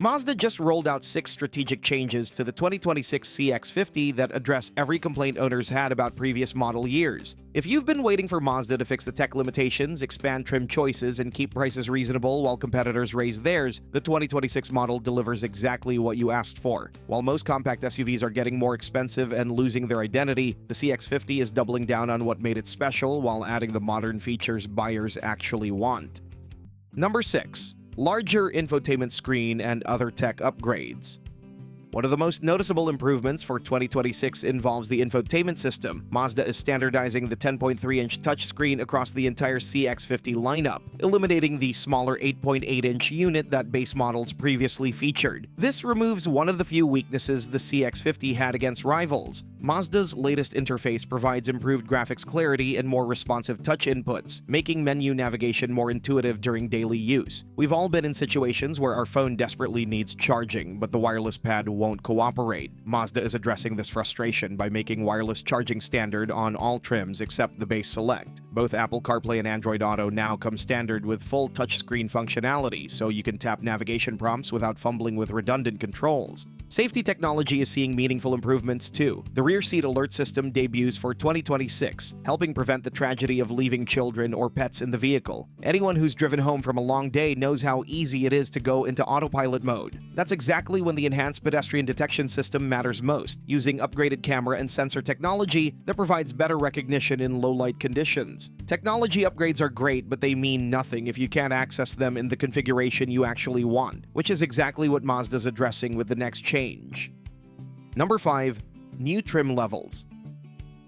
Mazda just rolled out 6 strategic changes to the 2026 CX-50 that address every complaint owners had about previous model years. If you've been waiting for Mazda to fix the tech limitations, expand trim choices, and keep prices reasonable while competitors raise theirs, the 2026 model delivers exactly what you asked for. While most compact SUVs are getting more expensive and losing their identity, the CX-50 is doubling down on what made it special while adding the modern features buyers actually want. Number 6. Larger infotainment screen and other tech upgrades. One of the most noticeable improvements for 2026 involves the infotainment system. Mazda is standardizing the 10.3-inch touchscreen across the entire CX-50 lineup, eliminating the smaller 8.8-inch unit that base models previously featured. This removes one of the few weaknesses the CX-50 had against rivals. Mazda's latest interface provides improved graphics clarity and more responsive touch inputs, making menu navigation more intuitive during daily use. We've all been in situations where our phone desperately needs charging, but the wireless pad won't cooperate. Mazda is addressing this frustration by making wireless charging standard on all trims except the base Select. Both Apple CarPlay and Android Auto now come standard with full touchscreen functionality, so you can tap navigation prompts without fumbling with redundant controls. Safety technology is seeing meaningful improvements too. The rear seat alert system debuts for 2026, helping prevent the tragedy of leaving children or pets in the vehicle. Anyone who's driven home from a long day knows how easy it is to go into autopilot mode. That's exactly when the enhanced pedestrian detection system matters most, using upgraded camera and sensor technology that provides better recognition in low-light conditions. Technology upgrades are great, but they mean nothing if you can't access them in the configuration you actually want, which is exactly what Mazda's addressing with the next change. Number 5. New trim levels.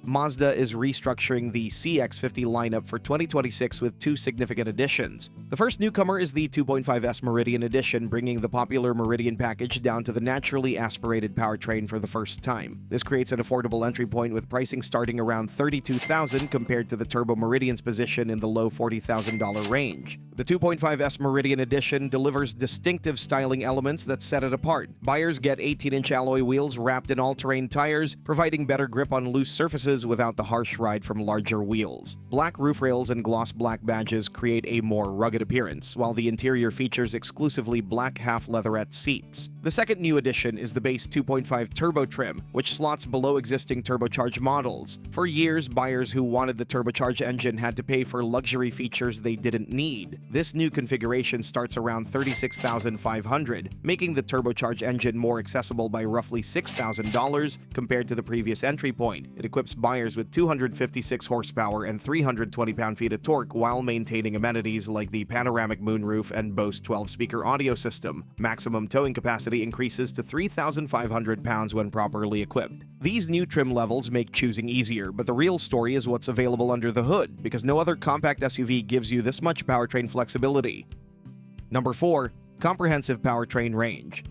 Mazda is restructuring the CX-50 lineup for 2026 with 2 significant additions. The first newcomer is the 2.5S Meridian Edition, bringing the popular Meridian package down to the naturally aspirated powertrain for the first time. This creates an affordable entry point with pricing starting around $32,000 compared to the Turbo Meridian's position in the low $40,000 range. The 2.5S Meridian Edition delivers distinctive styling elements that set it apart. Buyers get 18-inch alloy wheels wrapped in all-terrain tires, providing better grip on loose surfaces without the harsh ride from larger wheels. Black roof rails and gloss black badges create a more rugged appearance, while the interior features exclusively black half-leatherette seats. The second new addition is the base 2.5 turbo trim, which slots below existing turbocharged models. For years, buyers who wanted the turbocharged engine had to pay for luxury features they didn't need. This new configuration starts around $36,500, making the turbocharged engine more accessible by roughly $6,000 compared to the previous entry point. It equips buyers with 256 horsepower and 320 pound-feet of torque while maintaining amenities like the panoramic moonroof and Bose 12-speaker audio system. Maximum towing capacity increases to 3,500 pounds when properly equipped. These new trim levels make choosing easier, but the real story is what's available under the hood, because no other compact SUV gives you this much powertrain flexibility. Number 4. Comprehensive powertrain range.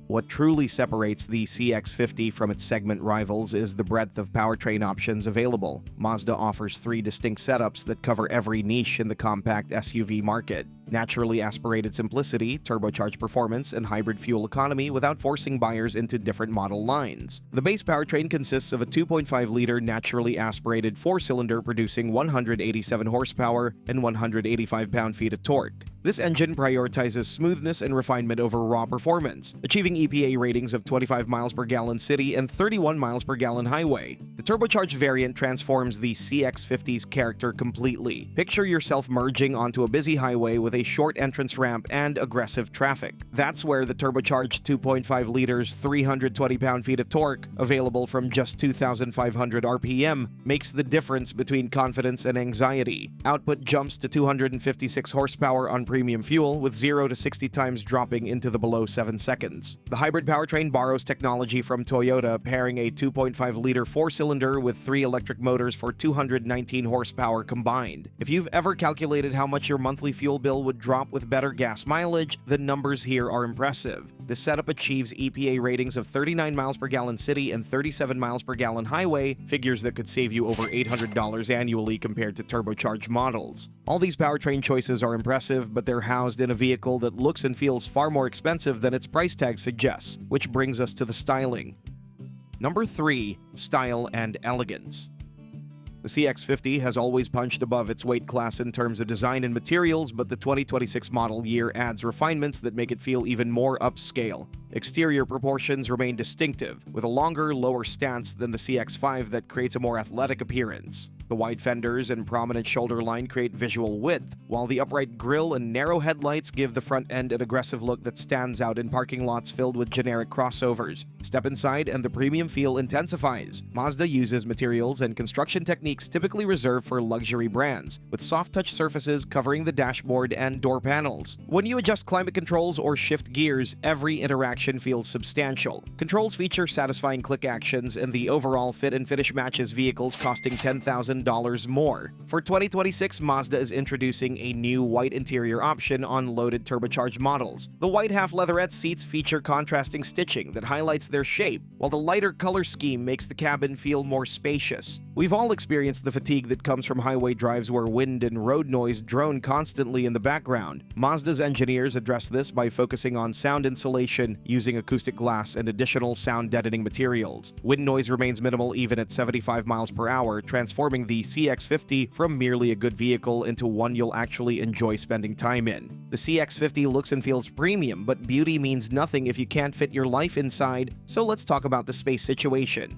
What truly separates the CX-50 from its segment rivals is the breadth of powertrain options available. Mazda offers 3 distinct setups that cover every niche in the compact SUV market: naturally aspirated simplicity, turbocharged performance, and hybrid fuel economy without forcing buyers into different model lines. The base powertrain consists of a 2.5-liter naturally aspirated 4-cylinder producing 187 horsepower and 185 pound-feet of torque. This engine prioritizes smoothness and refinement over raw performance, achieving EPA ratings of 25 miles per gallon city and 31 miles per gallon highway. The turbocharged variant transforms the CX-50's character completely. Picture yourself merging onto a busy highway with a short entrance ramp and aggressive traffic. That's where the turbocharged 2.5 liters, 320 pound-feet of torque, available from just 2,500 RPM, makes the difference between confidence and anxiety. Output jumps to 256 horsepower on premium fuel, with 0 to 60 times dropping into the below 7 seconds. The hybrid powertrain borrows technology from Toyota, pairing a 2.5-liter 4-cylinder with 3 electric motors for 219 horsepower combined. If you've ever calculated how much your monthly fuel bill would drop with better gas mileage, the numbers here are impressive. This setup achieves EPA ratings of 39 miles per gallon city and 37 miles per gallon highway, figures that could save you over $800 annually compared to turbocharged models. All these powertrain choices are impressive, but they're housed in a vehicle that looks and feels far more expensive than its price tag suggests, which brings us to the styling. Number 3. Style and elegance. The CX-50 has always punched above its weight class in terms of design and materials, but the 2026 model year adds refinements that make it feel even more upscale. Exterior proportions remain distinctive, with a longer, lower stance than the CX-5 that creates a more athletic appearance. The wide fenders and prominent shoulder line create visual width, while the upright grille and narrow headlights give the front end an aggressive look that stands out in parking lots filled with generic crossovers. Step inside and the premium feel intensifies. Mazda uses materials and construction techniques typically reserved for luxury brands, with soft-touch surfaces covering the dashboard and door panels. When you adjust climate controls or shift gears, every interaction feels substantial. Controls feature satisfying click actions, and the overall fit and finish matches vehicles costing $10,000 more. For 2026, Mazda is introducing a new white interior option on loaded turbocharged models. The white half-leatherette seats feature contrasting stitching that highlights their shape, while the lighter color scheme makes the cabin feel more spacious. We've all experienced the fatigue that comes from highway drives where wind and road noise drone constantly in the background. Mazda's engineers address this by focusing on sound insulation, using acoustic glass and additional sound deadening materials. Wind noise remains minimal even at 75 miles per hour, transforming the CX-50 from merely a good vehicle into one you'll actually enjoy spending time in. The CX-50 looks and feels premium, but beauty means nothing if you can't fit your life inside, so let's talk about the space situation.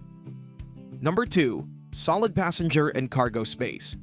Number 2. Solid passenger and cargo space.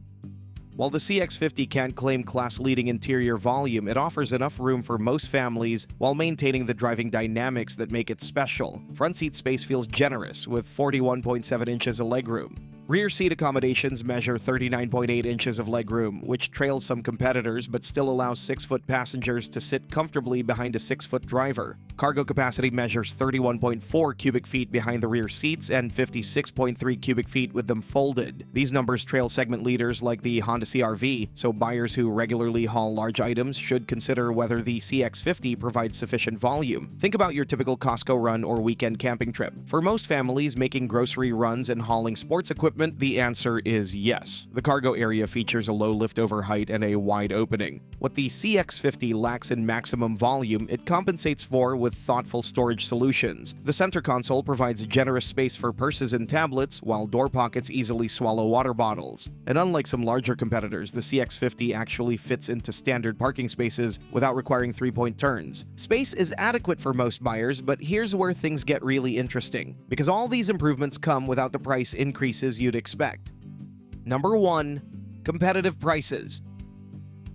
While the CX-50 can't claim class-leading interior volume, it offers enough room for most families while maintaining the driving dynamics that make it special. Front seat space feels generous, with 41.7 inches of legroom. Rear seat accommodations measure 39.8 inches of legroom, which trails some competitors but still allows 6-foot passengers to sit comfortably behind a 6-foot driver. Cargo capacity measures 31.4 cubic feet behind the rear seats and 56.3 cubic feet with them folded. These numbers trail segment leaders like the Honda CR-V, so buyers who regularly haul large items should consider whether the CX-50 provides sufficient volume. Think about your typical Costco run or weekend camping trip. For most families making grocery runs and hauling sports equipment, the answer is yes. The cargo area features a low liftover height and a wide opening. What the CX-50 lacks in maximum volume, it compensates for with thoughtful storage solutions. The center console provides generous space for purses and tablets, while door pockets easily swallow water bottles. And unlike some larger competitors, the CX-50 actually fits into standard parking spaces without requiring 3-point turns. Space is adequate for most buyers, but here's where things get really interesting, because all these improvements come without the price increases you'd expect. Number 1. Competitive prices.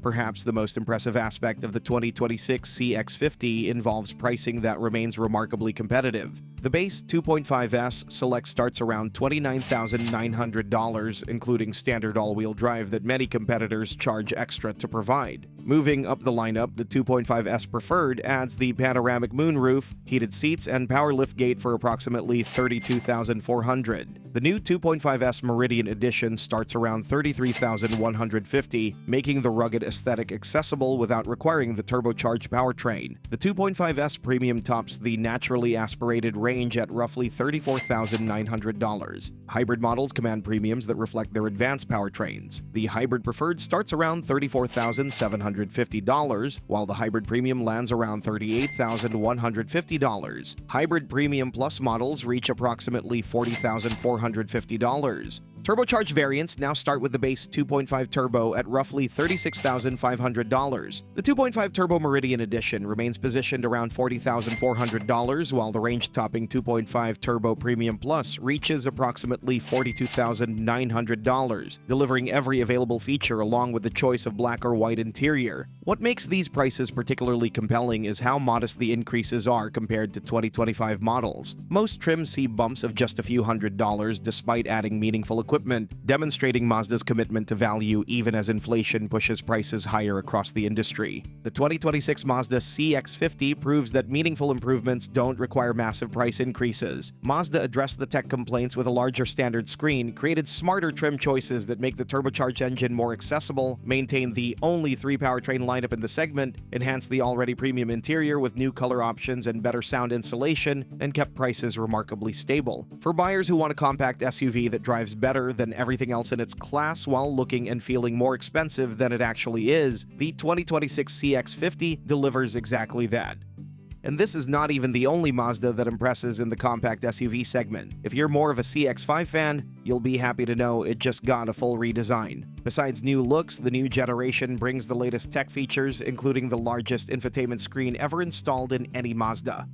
Perhaps the most impressive aspect of the 2026 CX-50 involves pricing that remains remarkably competitive. The base 2.5S Select starts around $29,900, including standard all-wheel drive that many competitors charge extra to provide. Moving up the lineup, the 2.5S Preferred adds the panoramic moonroof, heated seats, and power liftgate for approximately $32,400. The new 2.5S Meridian Edition starts around $33,150, making the rugged aesthetic accessible without requiring the turbocharged powertrain. The 2.5S Premium tops the naturally aspirated range at roughly $34,900. Hybrid models command premiums that reflect their advanced powertrains. The Hybrid Preferred starts around $34,750, while the Hybrid Premium lands around $38,150. Hybrid Premium Plus models reach approximately $40,450. Turbocharged variants now start with the base 2.5 Turbo at roughly $36,500. The 2.5 Turbo Meridian Edition remains positioned around $40,400, while the range-topping 2.5 Turbo Premium Plus reaches approximately $42,900, delivering every available feature along with the choice of black or white interior. What makes these prices particularly compelling is how modest the increases are compared to 2025 models. Most trims see bumps of just a few $100s despite adding meaningful equipment, demonstrating Mazda's commitment to value even as inflation pushes prices higher across the industry. The 2026 Mazda CX-50 proves that meaningful improvements don't require massive price increases. Mazda addressed the tech complaints with a larger standard screen, created smarter trim choices that make the turbocharged engine more accessible, maintained the only 3 powertrain lineup in the segment, enhanced the already premium interior with new color options and better sound insulation, and kept prices remarkably stable. For buyers who want a compact SUV that drives better than everything else in its class while looking and feeling more expensive than it actually is, the 2026 CX-50 delivers exactly that. And this is not even the only Mazda that impresses in the compact SUV segment. If you're more of a CX-5 fan, you'll be happy to know it just got a full redesign. Besides new looks, the new generation brings the latest tech features, including the largest infotainment screen ever installed in any Mazda.